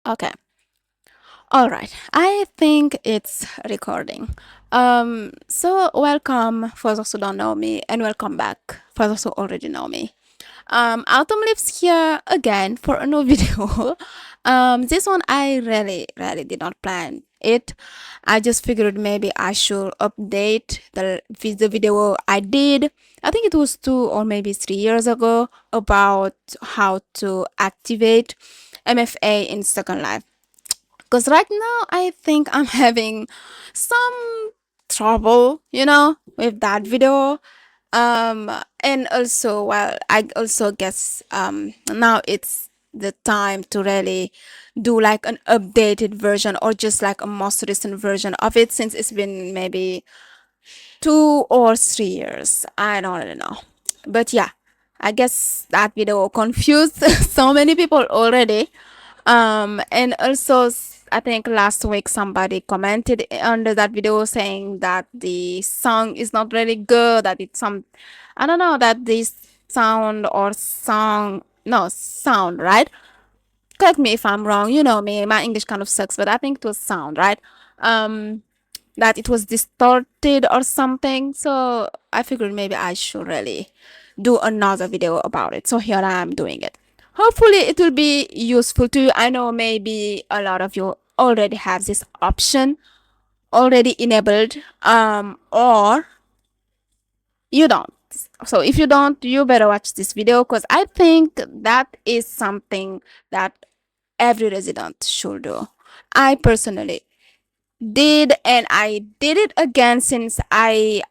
Okay. All right. I think it's recording. So welcome for those who don't know me, and welcome back for those who already know me. Autumn lives here again for a new video. This one I really did not plan it. I just figured maybe I should update the video I did. I think it was 2 or maybe 3 years ago about how to activate MFA in Second Life. Because right now I think I'm having some trouble, with that video. And also, well, I also guess now it's the time to really do like an updated version or just like a most recent version of it, since it's been maybe 2 or 3 years. I don't really know. But yeah, I guess that video confused so many people already. And also, I think last week somebody commented under that video saying that the song is not really good, that it's I don't know, that this sound or song, no, sound, right? Correct me if I'm wrong. You know me, my English kind of sucks, but I think it was sound, right? Um, that it was distorted or something. So I figured maybe I should really do another video about it. So here I am doing it. Hopefully it will be useful to you. I know maybe a lot of you already have this option already enabled, or you don't. So if you don't, you better watch this video, because I think that is something that every resident should do. I personally did, and I did it again, since I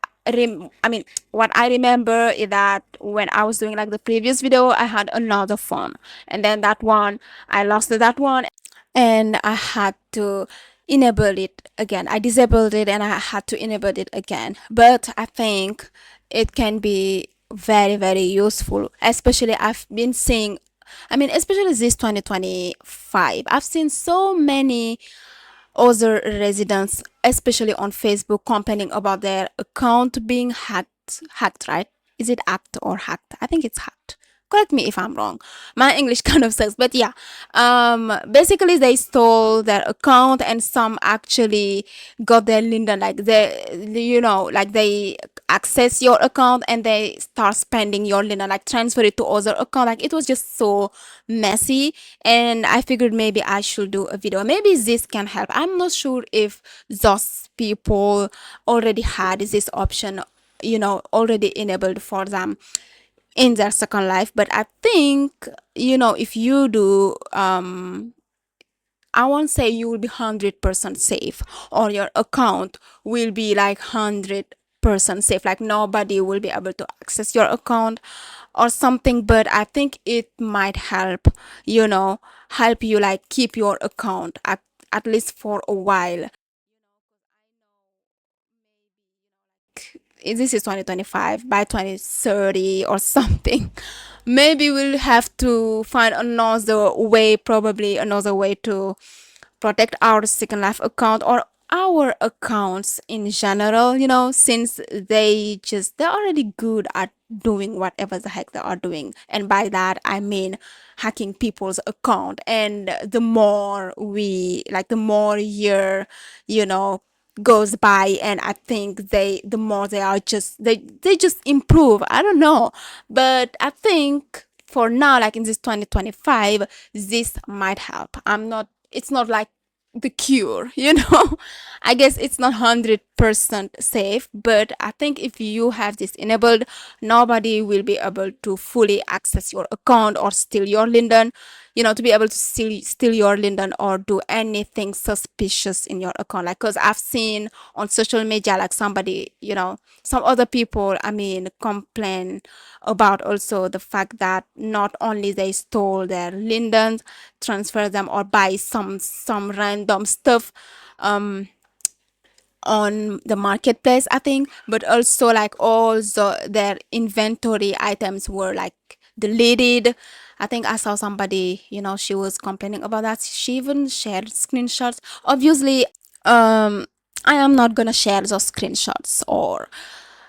mean, what I remember is that when I was doing like the previous video, I had another phone, and then that one, I lost that one, and I had to enable it again. I disabled it and I had to enable it again. But I think it can be very useful, especially I've been seeing, I mean, especially this 2025, I've seen so many other residents, especially on Facebook, complaining about their account being hacked, right? Is it hacked or hacked? I think it's hacked. Correct me if I'm wrong. My English kind of sucks, but yeah. Basically they stole their account, and some actually got their Linden, like like they access your account and they start spending your Linden, like transfer it to other account. Like it was just so messy, and I figured maybe I should do a video. Maybe this can help. I'm not sure if those people already had this option, already enabled for them in their Second Life. But I think, if you do, I won't say you will be 100% safe, or your account will be like 100% safe, like nobody will be able to access your account or something. But I think it might help you like keep your account at least for a while. This is 2025, by 2030 or something, maybe we'll have to find another way, probably another way to protect our Second Life account, or our accounts in general, since they're already good at doing whatever the heck they are doing. And by that I mean hacking people's account. And the more year, you know goes by, and I think the more they are just they just improve. I don't know, but I think for now, like in this 2025, this might help. It's not like the cure, I guess it's not 100% safe, but I think if you have this enabled, nobody will be able to fully access your account or steal your Linden, to be able to steal your Linden or do anything suspicious in your account. Like, because I've seen on social media, like somebody, some other people, I mean, complain about also the fact that not only they stole their Lindens, transfer them, or buy some random stuff on the marketplace, I think, but also like all their inventory items were like deleted. I think I saw somebody, she was complaining about that. She even shared screenshots. Obviously, I am not gonna share those screenshots or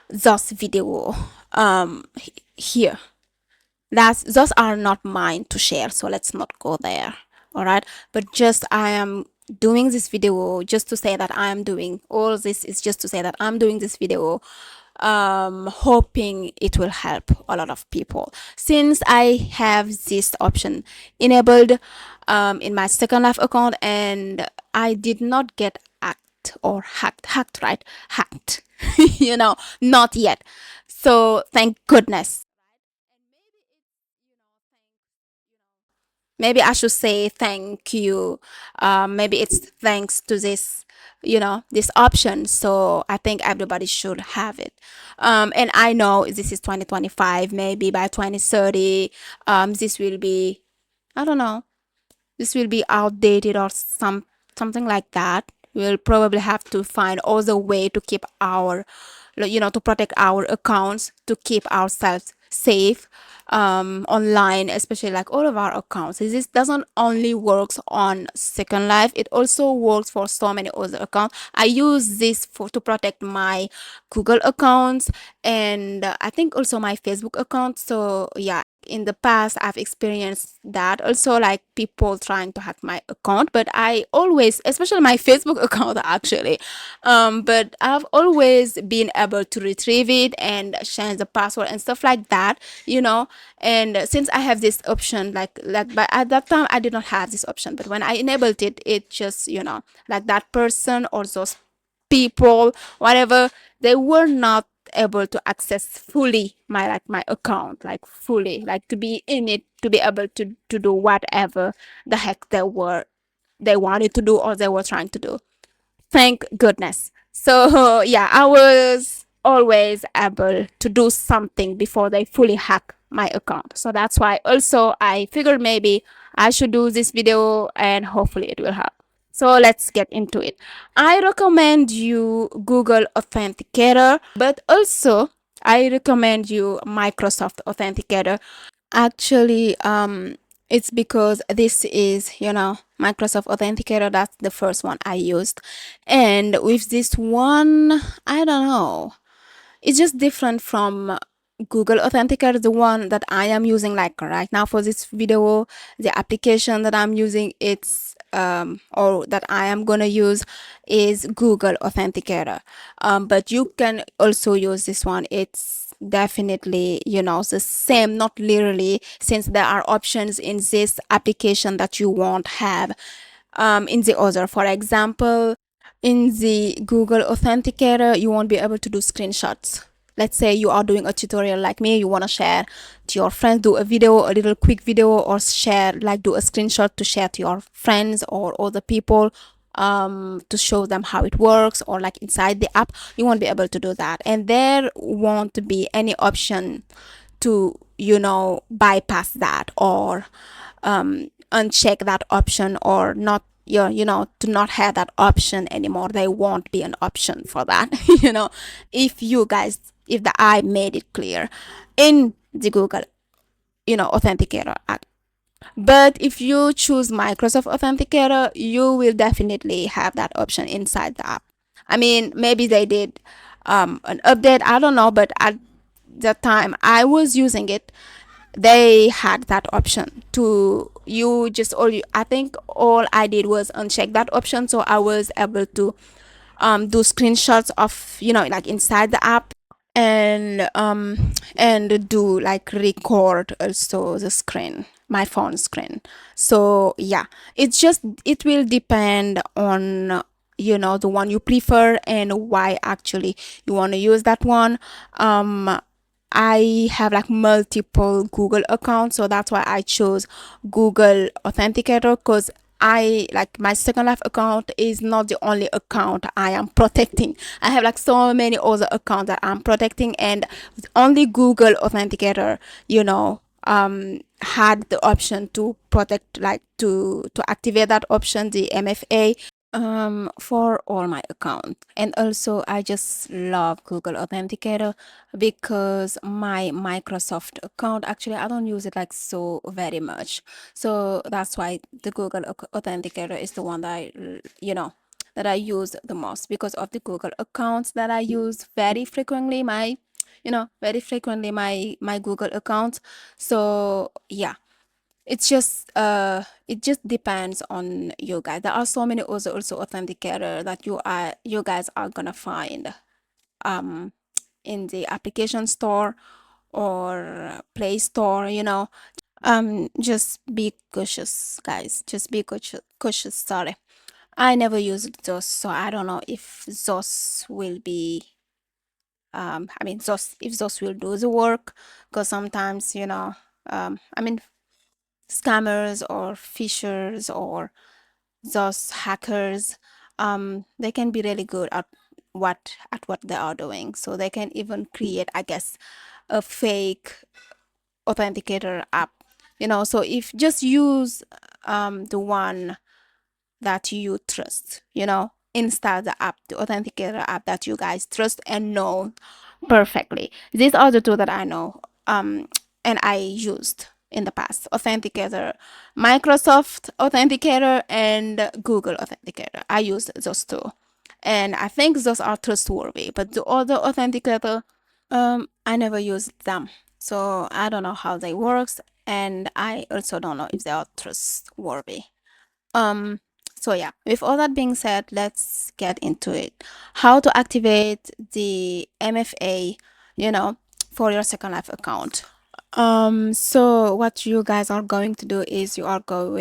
those video here. Those are not mine to share, so let's not go there. all right? But just I am doing this video just to say that I am doing all this is just to say that I'm doing this video, hoping it will help a lot of people, since I have this option enabled in my Second Life account, and I did not get hacked or hacked, right? Hacked, not yet. So thank goodness. Maybe I should say thank you. Maybe it's thanks to this, this option. So I think everybody should have it. And I know this is 2025. Maybe by 2030, this will be, I don't know, this will be outdated or something like that. We'll probably have to find other way to keep our, to protect our accounts, to keep ourselves safe online, especially like all of our accounts. This doesn't only works on Second Life, it also works for so many other accounts. I use this for to protect my Google accounts, and I think also my Facebook account. So yeah, in the past I've experienced that also, like people trying to hack my account, but I always, especially my Facebook account actually, but I've always been able to retrieve it and change the password and stuff like that, and since I have this option, but at that time I did not have this option, but when I enabled it, it just, like that person or those people, whatever, they were not able to access fully my account, like fully, like to be in it, to be able to do whatever the heck they wanted to do or they were trying to do. Thank goodness. So yeah, I was always able to do something before they fully hack my account. So that's why also I figured maybe I should do this video and hopefully it will help. So let's get into it. I recommend you Google Authenticator, but also I recommend you Microsoft Authenticator. Actually, it's because this is, Microsoft Authenticator. That's the first one I used. And with this one, I don't know. It's just different from Google Authenticator, the one that I am using like right now for this video. The application that I'm using, it's or that I am gonna use is Google Authenticator. But you can also use this one. It's definitely, the same, not literally, since there are options in this application that you won't have in the other. For example, in the Google Authenticator, you won't be able to do screenshots. Let's say you are doing a tutorial like me, you want to share to your friends, do a video, a little quick video, or share, like do a screenshot to share to your friends or other people, to show them how it works, or like inside the app, you won't be able to do that. And there won't be any option to, bypass that or uncheck that option, or not, to not have that option anymore. There won't be an option for that. If you guys, if the I made it clear in the Google, Authenticator app. But if you choose Microsoft Authenticator, you will definitely have that option inside the app. I mean, maybe they did an update, I don't know, but at the time I was using it, they had that option to, you just all you, I think all I did was uncheck that option, so I was able to do screenshots of, like inside the app, and do like record also the screen, my phone screen. So yeah, it will depend on, the one you prefer and why actually you want to use that one. I have like multiple Google accounts, so that's why I chose Google Authenticator, because I, like, my Second Life account is not the only account I am protecting. I have like so many other accounts that I'm protecting, and only Google Authenticator, had the option to protect, like to activate that option, the MFA, for all my accounts. And also I just love Google Authenticator because my Microsoft account, actually I don't use it like so very much, so that's why the Google Authenticator is the one that that I use the most, because of the Google accounts that I use very frequently, my Google account. So yeah, it just depends on you guys. There are so many also authenticator that you guys are gonna find um in the application store or Play Store, just be cautious, guys. Just be cautious. Sorry. I never used those, so I don't know if those will be I mean those if those will do the work, because sometimes, I mean scammers or fishers or those hackers, they can be really good at what they are doing. So they can even create, I guess, a fake authenticator app. So if just use the one that you trust, install the app, the authenticator app that you guys trust and know perfectly. These are the two that I know and I used in the past: authenticator, Microsoft authenticator, and Google authenticator. I used those two, and I think those are trustworthy. But the other authenticator, I never used them, so I don't know how they works, and I also don't know if they are trustworthy. Um, so yeah, with all that being said, let's get into it. How to activate the MFA, for your Second Life account. So what you guys are going to do is you go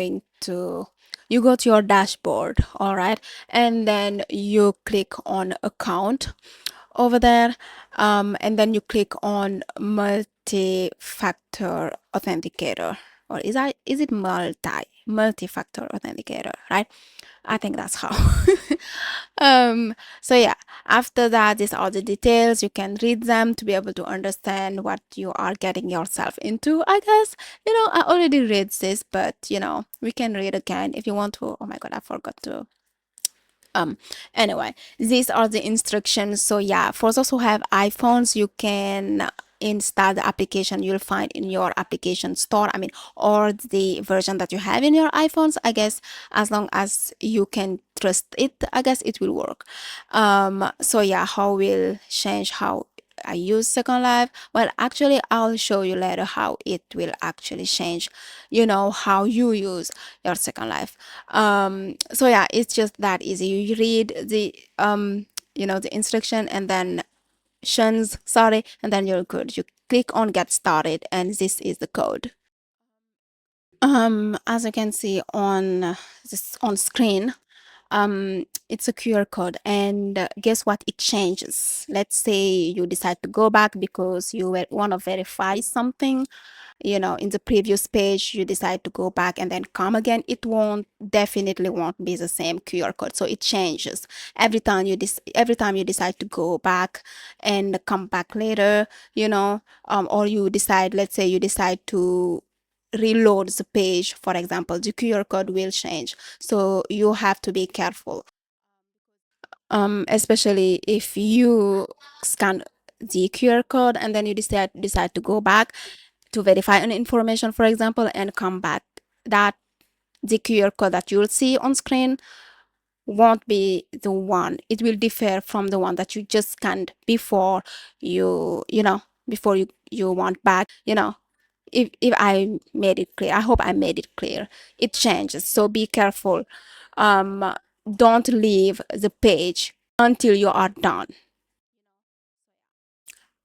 to your dashboard, all right, and then you click on account over there, and then you click on multi-factor authenticator, or is it multi-factor authenticator, right? I think that's how. So yeah, after that, these are the details. You can read them to be able to understand what you are getting yourself into, I guess. I already read this, but we can read again if you want to. Oh my god, I forgot to. Anyway, these are the instructions. So yeah, for those who have iPhones, you can install the application you'll find in your application store, I mean, or the version that you have in your iPhones, I guess. As long as you can trust it, I guess it will work. So yeah, how will change how I use Second Life? Well, actually, I'll show you later how it will actually change, how you use your Second Life. So yeah, it's just that easy. You read the instruction and then sorry, and then you're good. You click on get started, and this is the code. As you can see on screen, it's a QR code, and guess what? It changes. Let's say you decide to go back because you want to verify something, in the previous page. You decide to go back and then come again. It definitely won't be the same QR code. So it changes every time you decide to go back and come back later, or let's say you decide to reload the page, for example, the QR code will change. So you have to be careful, especially if you scan the QR code and then you decide to go back to verify an information, for example, and come back. That the QR code that you'll see on screen won't be the one. It will differ from the one that you just scanned before you went back. If I made it clear, I hope I made it clear. It changes, so be careful. Um, don't leave the page until you are done.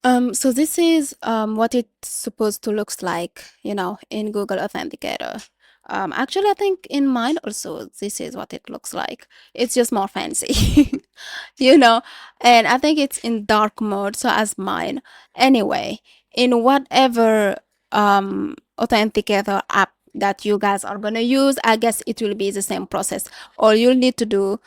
So this is what it's supposed to looks like, in Google Authenticator. Actually, I think in mine also this is what it looks like. It's just more fancy, you know, and I think it's in dark mode, so as mine. Anyway, in whatever authenticator app that you guys are gonna use, I guess it will be the same process. All you'll need to do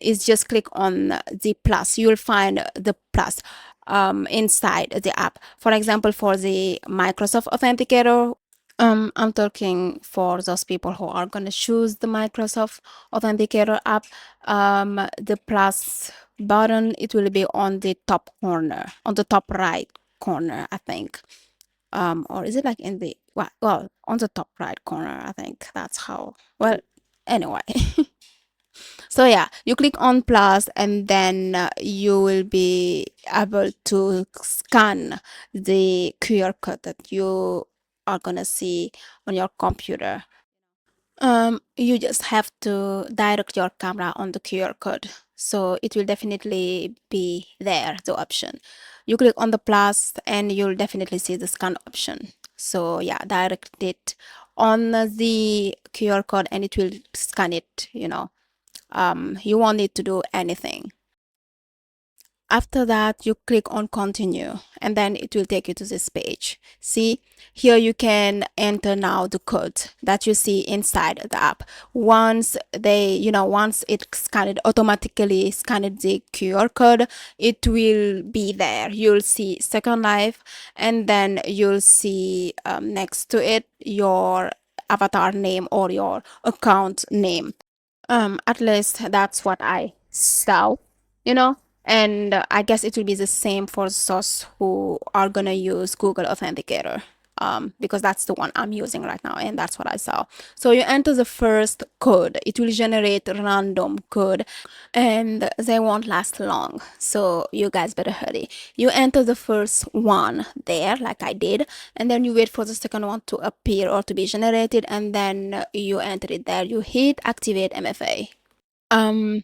is just click on the plus. You'll find the plus inside the app. For example, for the Microsoft Authenticator, I'm talking for those people who are going to choose the Microsoft Authenticator app. The plus button, it will be on the top corner, on the top right corner, I think. Or is it like in the, well, on the top right corner, I think that's how, well, anyway. So yeah, you click on plus, and then you will be able to scan the QR code that you are gonna see on your computer. You just have to direct your camera on the QR code. So it will definitely be there, the option. You click on the plus and you'll definitely see the scan option. So yeah, direct it on the QR code and it will scan it, you won't need to do anything. After that, you click on continue and then it will take you to this page. See, here you can enter now the code that you see inside the app. Once once it scanned, automatically scanned the QR code, it will be there. You'll see Second Life and then you'll see next to it your avatar name or your account name. At least that's what I saw, you know, and I guess it will be the same for those who are gonna use Google Authenticator. Because that's the one I'm using right now, and that's what I saw. So you enter the first code, it will generate random code, and they won't last long. So you guys better hurry. You enter the first one there, like I did, and then you wait for the second one to appear or to be generated, and then you enter it there. You hit activate MFA. And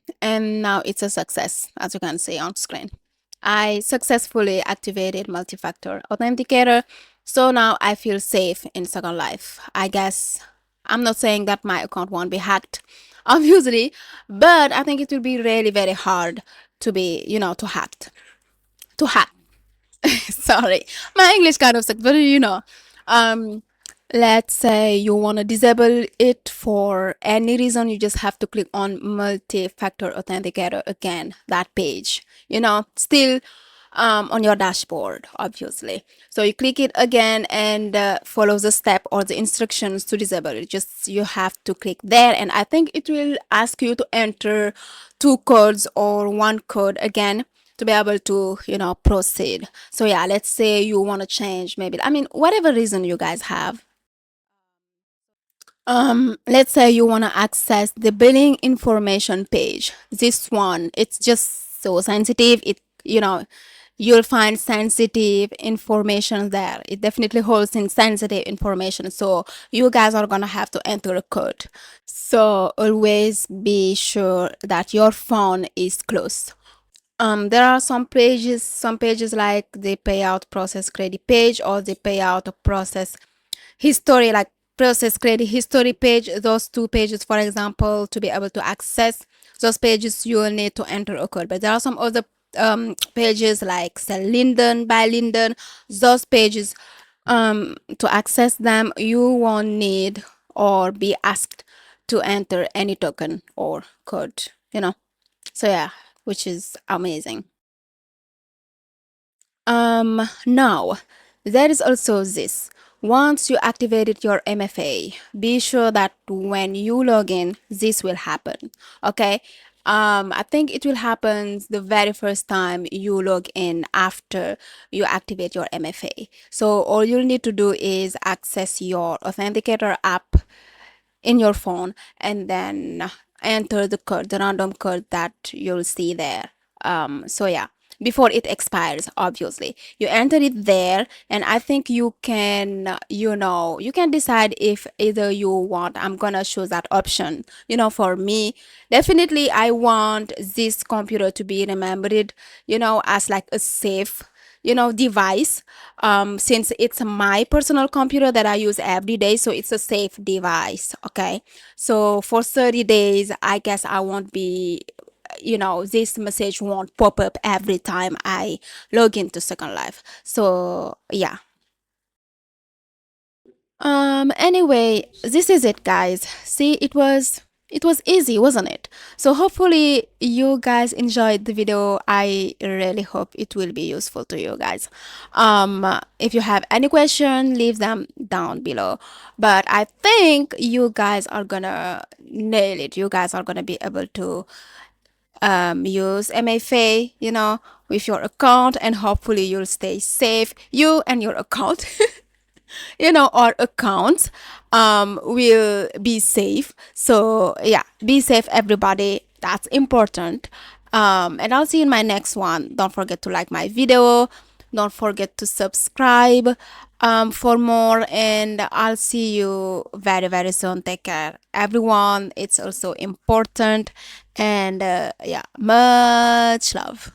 now it's a success, as you can see on screen. I successfully activated multi-factor authenticator, so now I feel safe in Second Life. I guess I'm not saying that my account won't be hacked, obviously, but I think it will be really very hard to be, to hack. Sorry, my English kind of sucks, but um, let's say you want to disable it for any reason, you just have to click on multi-factor authenticator again, that page, still on your dashboard, obviously. So you click it again and follow the step or the instructions to disable it. Just you have to click there, and I think it will ask you to enter two codes or one code again to be able to proceed. So yeah, let's say you want to change, maybe, I mean, whatever reason you guys have. Let's say you want to access the billing information page. This one, it's just so sensitive. You'll find sensitive information there. It definitely holds in sensitive information. So you guys are gonna have to enter a code. So always be sure that your phone is closed. There are some pages like the payout process credit page or the payout process history, like process credit history page. Those two pages, for example, to be able to access those pages, you will need to enter a code. But there are some other pages like say Linden by Linden. Those pages, to access them, you won't need or be asked to enter any token or code. So yeah, which is amazing. Now there is also this. Once you activated your MFA, be sure that when you log in, this will happen. Okay. I think it will happen the very first time you log in after you activate your MFA. So all you'll need to do is access your authenticator app in your phone and then enter the code, the random code that you'll see there. So yeah, before it expires, obviously you enter it there, and I think you can you can decide if either you want, I'm gonna choose that option. For me, definitely I want this computer to be remembered as like a safe device, since it's my personal computer that I use every day, so it's a safe device. Okay, so for 30 days, I guess I won't be, this message won't pop up every time I log into Second Life. So yeah. Anyway, this is it, guys. See, it was easy, wasn't it? So hopefully you guys enjoyed the video. I really hope it will be useful to you guys. If you have any question, leave them down below. But I think you guys are gonna nail it. You guys are gonna be able to use MFA, with your account, and hopefully you'll stay safe, you and your account. Our accounts will be safe. So yeah, be safe, everybody. That's important. And I'll see you in my next one. Don't forget to like my video, Don't forget to subscribe for more, and I'll see you very, very soon. Take care, everyone. It's also important, and yeah, much love.